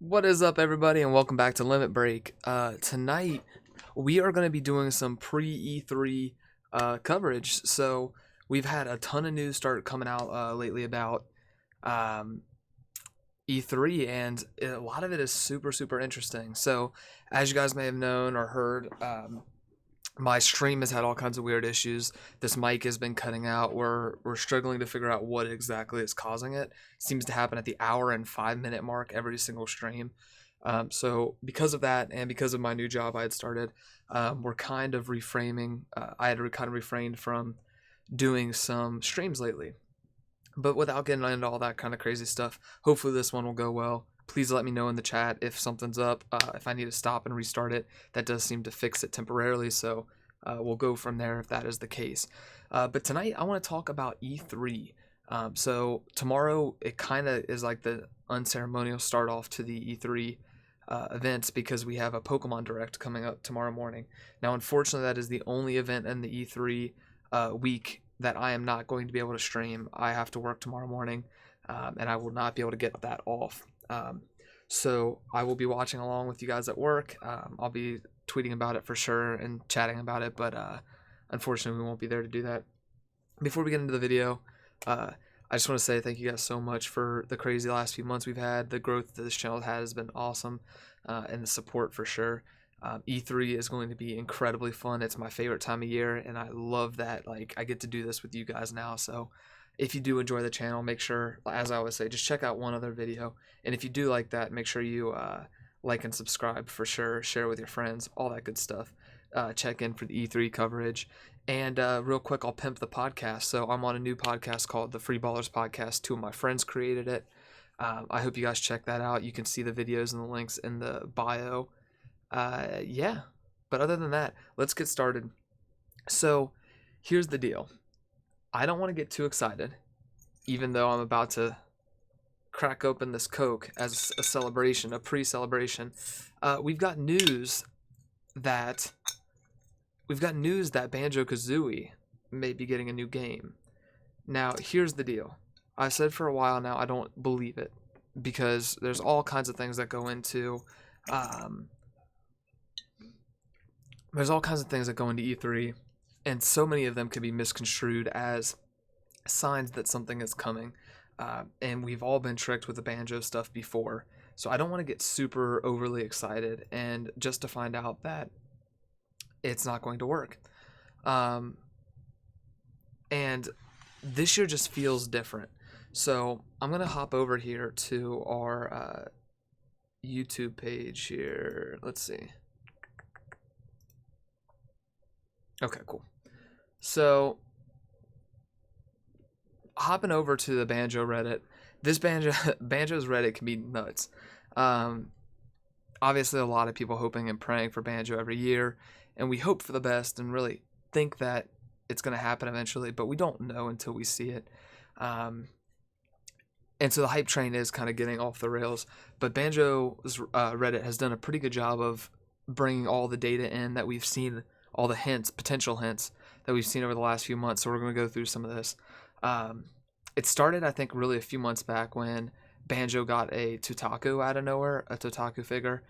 What is up, everybody, and welcome back to Limit Break. Tonight, we are going to be doing some pre-E3 coverage. So, we've had a ton of news start coming out lately about um, E3, and a lot of it is super, super interesting. So, as you guys may have known or heard, my stream has had all kinds of weird issues. This mic has been cutting out. We're struggling to figure out what exactly is causing it. Seems to happen at the hour and 5 minute mark every single stream. So because of that, and because of my new job I had started, we're kind of reframing. I had kind of refrained from doing some streams lately. But without getting into all that kind of crazy stuff, hopefully this one will go well. Please let me know in the chat if something's up, if I need to stop and restart it. That does seem to fix it temporarily, so we'll go from there if that is the case. But tonight I want to talk about E3. So tomorrow it kind of is like the unceremonial start off to the E3 events because we have a Pokemon Direct coming up tomorrow morning. Now, unfortunately, that is the only event in the E3 week that I am not going to be able to stream. I have to work tomorrow morning, and I will not be able to get that off. So I will be watching along with you guys at work. I'll be tweeting about it for sure and chatting about it, but unfortunately we won't be there to do that. Before we get into the video, I just want to say thank you guys so much for the crazy last few months we've had. The growth that this channel has been awesome, and the support for sure. E3 is going to be incredibly fun. It's my favorite time of year, and I love that. Like, I get to do this with you guys now. So if you do enjoy the channel, make sure, as I always say, just check out one other video. And if you do like that, make sure you like and subscribe for sure. Share with your friends, all that good stuff. Check in for the E3 coverage. And real quick, I'll pimp the podcast. So I'm on a new podcast called the Free Ballers Podcast. Two of my friends created it. I hope you guys check that out. You can see the videos and the links in the bio. Yeah. But other than that, let's get started. So here's the deal. I don't want to get too excited, even though I'm about to crack open this Coke as a celebration, a pre-celebration. We've got news that Banjo Kazooie may be getting a new game. Now, here's the deal. I've said for a while now I don't believe it because there's all kinds of things that go into E3, and so many of them can be misconstrued as signs that something is coming. And we've all been tricked with the Banjo stuff before. So I don't want to get super overly excited and just to find out that it's not going to work. And this year just feels different. So I'm going to hop over here to our YouTube page here. Let's see. Okay, cool. So hopping over to the Banjo Reddit, this Banjo's Reddit can be nuts. Obviously, a lot of people hoping and praying for Banjo every year, and we hope for the best and really think that it's going to happen eventually, but we don't know until we see it. And so the hype train is kind of getting off the rails, but Banjo's Reddit has done a pretty good job of bringing all the data in that we've seen, all the potential hints that we've seen over the last few months. So we're going to go through some of this. It started, I think, really a few months back when Banjo got a Tutaku out of nowhere, a Tutaku figure.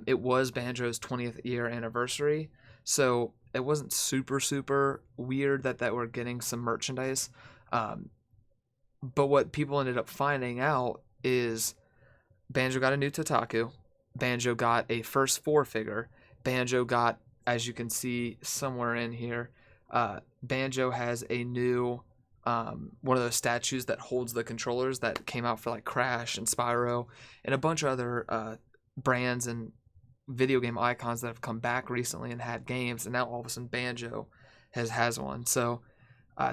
It was Banjo's 20th year anniversary, so it wasn't super, super weird that we're getting some merchandise. But what people ended up finding out is Banjo got a new Tutaku, Banjo got a first 4 figure, Banjo got, as you can see somewhere in here, Banjo has a new one of those statues that holds the controllers that came out for like Crash and Spyro and a bunch of other brands and video game icons that have come back recently and had games, and now all of a sudden Banjo has one. So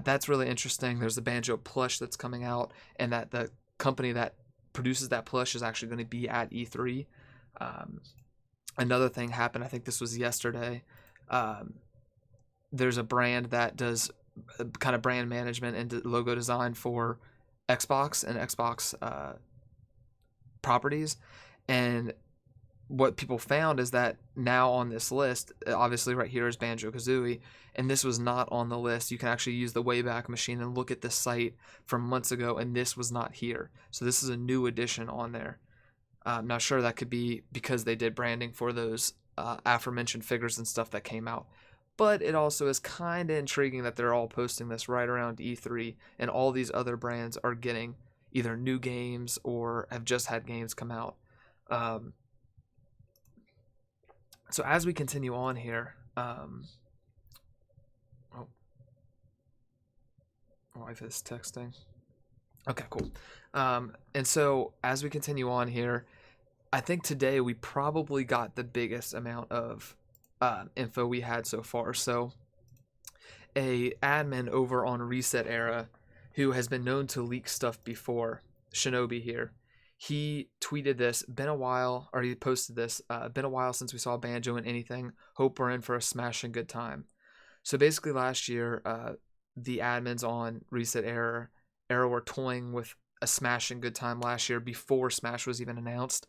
that's really interesting. There's the Banjo plush that's coming out, and that the company that produces that plush is actually going to be at E3. Another thing happened, I think this was yesterday. There's a brand that does kind of brand management and logo design for Xbox and Xbox properties, and what people found is that now on this list, obviously right here is Banjo Kazooie, and this was not on the list. You can actually use the Wayback Machine and look at the site from months ago, and this was not here. So this is a new addition on there. Now, sure, that could be because they did branding for those aforementioned figures and stuff that came out. But it also is kind of intriguing that they're all posting this right around E3, and all these other brands are getting either new games or have just had games come out. Um, so as we continue on here, oh, my wife is texting. Okay, cool. And so as we continue on here, I think today we probably got the biggest amount of info we had so far. So a admin over on Reset Era, who has been known to leak stuff before, Shinobi here, he tweeted this, been a while, or he posted this, been a while since we saw Banjo in anything, hope we're in for a smashing good time. So basically last year, the admins on Reset Era were toying with a smashing good time last year before Smash was even announced.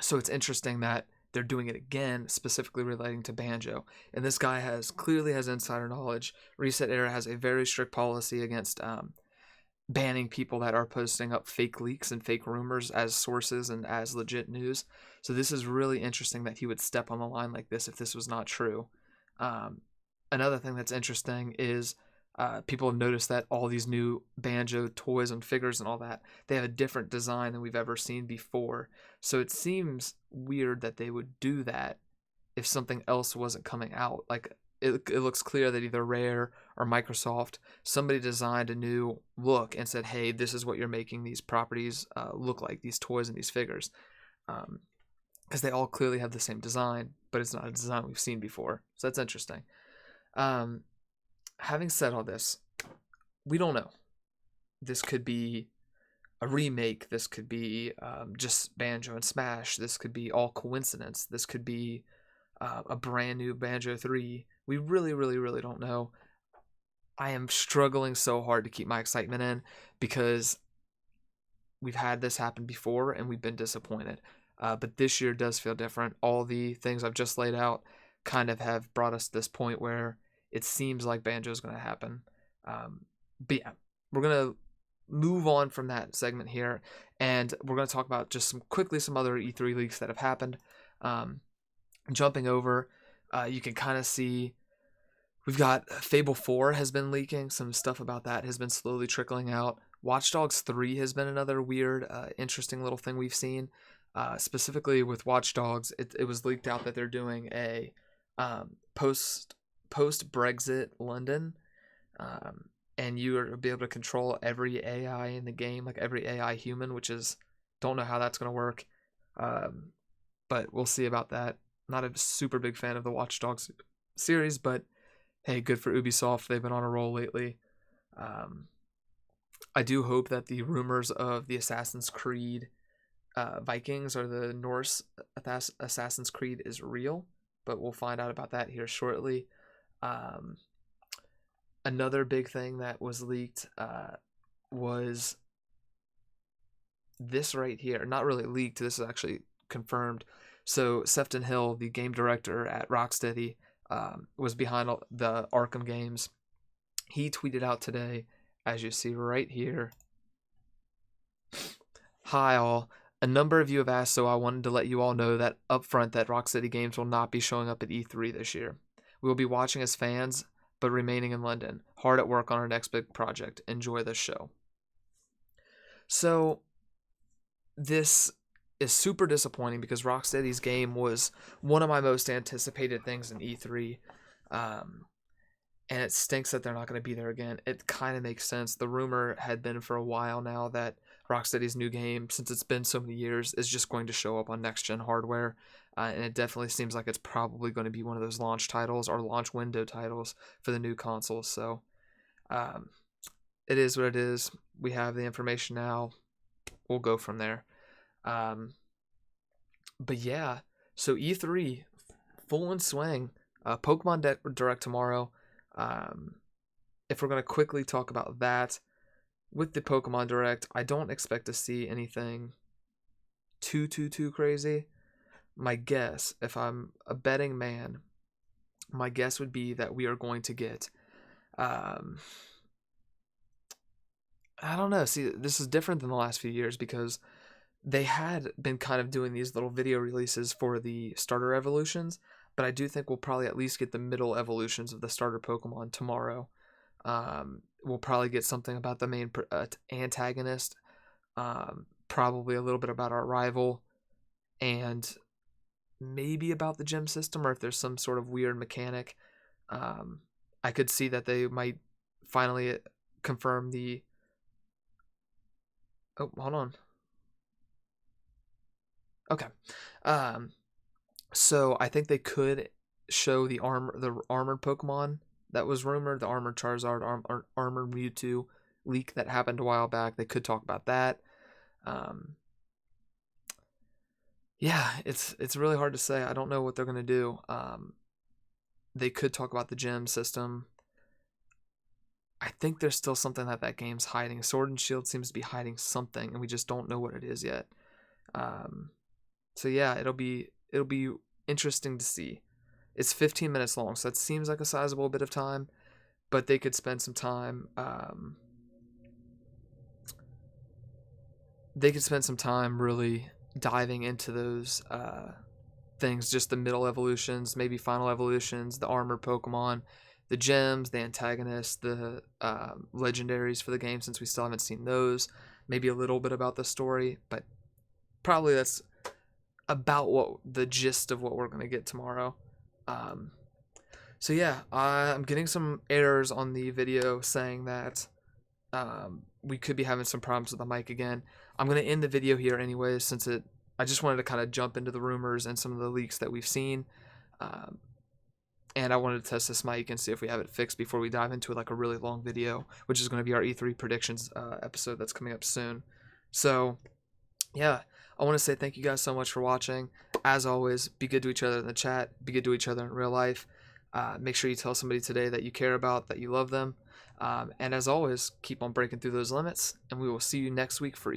So it's interesting that they're doing it again, specifically relating to Banjo. And this guy clearly has insider knowledge. Reset Era has a very strict policy against banning people that are posting up fake leaks and fake rumors as sources and as legit news. So this is really interesting that he would step on the line like this if this was not true. Another thing that's interesting is people have noticed that all these new Banjo toys and figures and all that, they have a different design than we've ever seen before. So it seems weird that they would do that if something else wasn't coming out. Like, it looks clear that either Rare or Microsoft, somebody designed a new look and said, hey, this is what you're making these properties look like, these toys and these figures. Because they all clearly have the same design, but it's not a design we've seen before. So that's interesting. Having said all this, we don't know. This could be a remake. This could be just Banjo and Smash. This could be all coincidence. This could be a brand new Banjo Threeie. We really, really, really don't know. I am struggling so hard to keep my excitement in because we've had this happen before and we've been disappointed. But this year does feel different. All the things I've just laid out kind of have brought us to this point where it seems like Banjo is going to happen. But yeah, we're going to move on from that segment here, and we're going to talk about just some other E3 leaks that have happened. Jumping over, you can kind of see we've got Fable 4 has been leaking. Some stuff about that has been slowly trickling out. Watchdogs 3 has been another weird, interesting little thing we've seen. Specifically with Watchdogs, it was leaked out that they're doing a post-Brexit London, and you are be able to control every AI in the game, like every AI human, which is, don't know how that's going to work, but we'll see about that. Not a super big fan of the Watch Dogs series, but hey, good for Ubisoft. They've been on a roll lately. I do hope that the rumors of the Assassin's Creed Vikings or the Norse Assassin's Creed is real, but we'll find out about that here shortly. Another big thing that was leaked was this right here. Not really leaked, this is actually confirmed. So Sefton Hill, the game director at Rocksteady, was behind the Arkham games. He tweeted out today, as you see right here, "Hi all. A number of you have asked, so I wanted to let you all know that upfront that Rocksteady Games will not be showing up at E3 this year. We will be watching as fans, but remaining in London, hard at work on our next big project. Enjoy the show." So this is super disappointing because Rocksteady's game was one of my most anticipated things in E3. And it stinks that they're not going to be there again. It kind of makes sense. The rumor had been for a while now that Rocksteady's new game, since it's been so many years, is just going to show up on next-gen hardware. And it definitely seems like it's probably going to be one of those launch titles or launch window titles for the new consoles. So it is what it is. We have the information now. We'll go from there. But yeah, so E3, full in swing. Pokemon Direct tomorrow. If we're going to quickly talk about that, with the Pokemon Direct, I don't expect to see anything too crazy. My guess, if I'm a betting man, my guess would be that we are going to get, I don't know, see, this is different than the last few years because they had been kind of doing these little video releases for the starter evolutions, but I do think we'll probably at least get the middle evolutions of the starter Pokemon tomorrow. We'll probably get something about the main antagonist, probably a little bit about our rival, and maybe about the gym system, or if there's some sort of weird mechanic. I could see that they might finally confirm the. Oh, hold on. Okay. Um, so I think they could show the armored Pokemon that was rumored, the armored Charizard, armored Mewtwo leak that happened a while back. They could talk about that. Um, yeah, it's really hard to say. I don't know what they're gonna do. They could talk about the gym system. I think there's still something that game's hiding. Sword and Shield seems to be hiding something, and we just don't know what it is yet. Um, so yeah, it'll be interesting to see. It's 15 minutes long, so that seems like a sizable bit of time. But they could spend some time. They could spend some time really diving into those things, just the middle evolutions, maybe final evolutions, the armored Pokemon, the gems, the antagonists, the legendaries for the game, since we still haven't seen those. Maybe a little bit about the story, but probably that's about what the gist of what we're going to get tomorrow. Um, so yeah, I'm getting some errors on the video saying that we could be having some problems with the mic again. I'm going to end the video here anyways, since I just wanted to kind of jump into the rumors and some of the leaks that we've seen. Um, and I wanted to test this mic and see if we have it fixed before we dive into like a really long video, which is going to be our E3 predictions episode that's coming up soon. So, yeah, I want to say thank you guys so much for watching. As always, be good to each other in the chat, be good to each other in real life. Make sure you tell somebody today that you care about, that you love them. And as always, keep on breaking through those limits, and we will see you next week for